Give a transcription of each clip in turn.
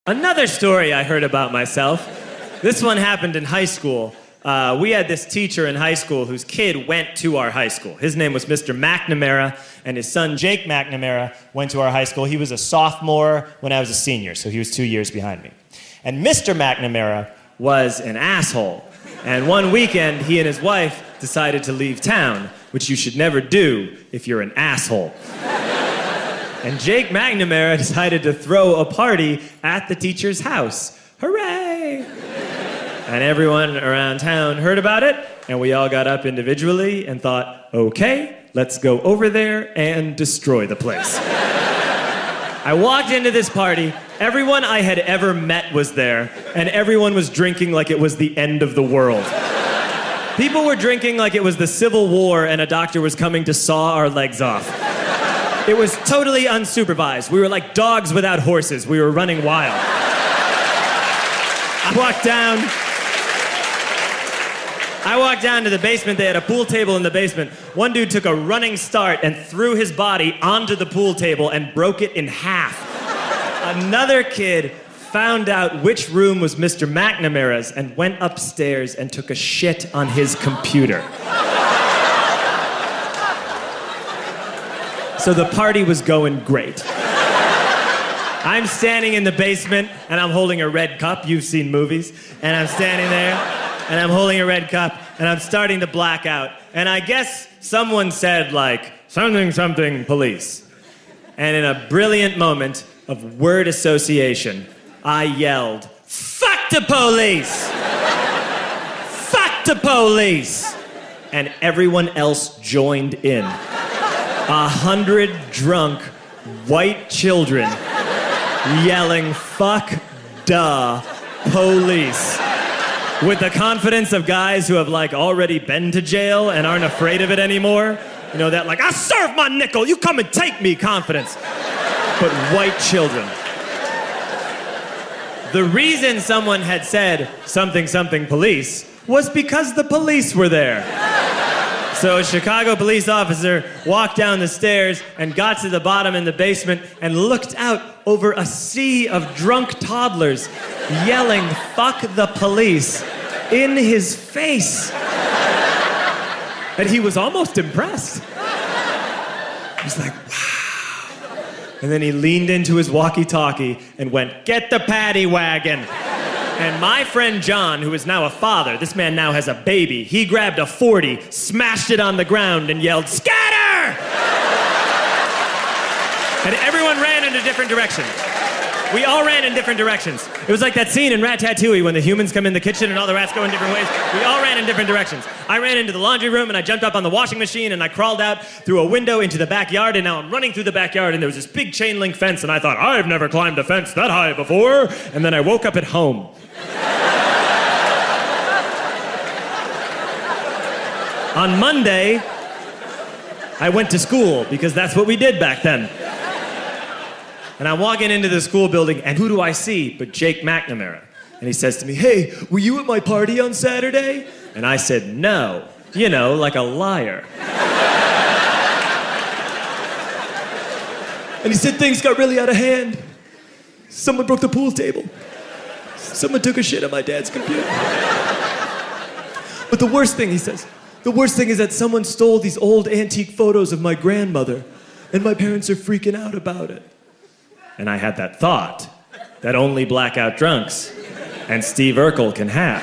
Another story I heard about myself. This one happened in high school. We had this teacher in high school whose kid went to our high school. His name was Mr. McNamara, and his son Jake McNamara went to our high school. He was a sophomore when I was a senior, so he was 2 years behind me. And Mr. McNamara was an asshole. And one weekend, he and his wife decided to leave town, which you should never do if you're an asshole. And Jake McNamara decided to throw a party at the teacher's house. Hooray! And everyone around town heard about it, and we all got up individually and thought, okay, let's go over there and destroy the place. I walked into this party, everyone I had ever met was there, and everyone was drinking like it was the end of the world. People were drinking like it was the Civil War and a doctor was coming to saw our legs off. It was totally unsupervised. We were like dogs without horses. We were running wild. I walked down to the basement. They had a pool table in the basement. One dude took a running start and threw his body onto the pool table and broke it in half. Another kid found out which room was Mr. McNamara's and went upstairs and took a shit on his computer. So the party was going great. I'm standing in the basement and I'm holding a red cup. You've seen movies. And I'm standing there and I'm holding a red cup and I'm starting to black out. And I guess someone said like, something, something, police. And in a brilliant moment of word association, I yelled, fuck the police! Fuck the police! And everyone else joined in. 100 drunk white children yelling, fuck the police. With the confidence of guys who have like already been to jail and aren't afraid of it anymore. You know, that like, I serve my nickel, you come and take me confidence. But white children. The reason someone had said something, something, police was because the police were there. So a Chicago police officer walked down the stairs and got to the bottom in the basement and looked out over a sea of drunk toddlers yelling, fuck the police, in his face. And he was almost impressed. He was like, wow. And then he leaned into his walkie-talkie and went, get the paddy wagon. And my friend John, who is now a father, this man now has a baby, he grabbed a 40, smashed it on the ground, and yelled, scatter! And everyone ran in a different direction. We all ran in different directions. It was like that scene in Ratatouille when the humans come in the kitchen and all the rats go in different ways. We all ran in different directions. I ran into the laundry room and I jumped up on the washing machine and I crawled out through a window into the backyard, and now I'm running through the backyard and there was this big chain link fence and I thought, I've never climbed a fence that high before. And then I woke up at home. On Monday, I went to school because that's what we did back then. And I'm walking into the school building, and who do I see but Jake McNamara? And he says to me, hey, were you at my party on Saturday? And I said, no. You know, like a liar. And he said things got really out of hand. Someone broke the pool table. Someone took a shit on my dad's computer. But the worst thing, he says, the worst thing is that someone stole these old antique photos of my grandmother, and my parents are freaking out about it. And I had that thought that only blackout drunks and Steve Urkel can have.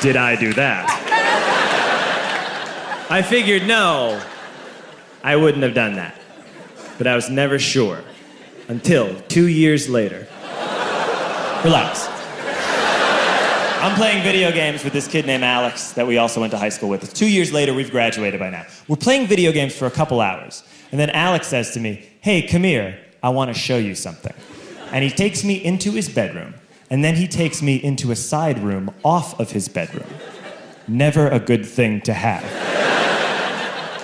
Did I do that? I figured, no, I wouldn't have done that. But I was never sure until 2 years later. Relax. I'm playing video games with this kid named Alex that we also went to high school with. 2 years later, we've graduated by now. We're playing video games for a couple hours. And then Alex says to me, hey, come here, I want to show you something. And he takes me into his bedroom, and then he takes me into a side room off of his bedroom. Never a good thing to have.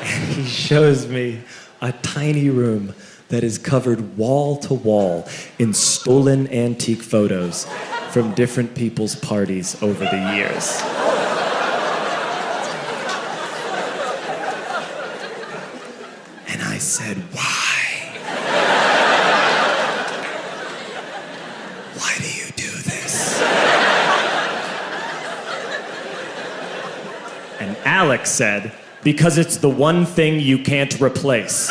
And he shows me a tiny room that is covered wall to wall in stolen antique photos from different people's parties over the years. said, why? Why do you do this? And Alex said, because it's the one thing you can't replace.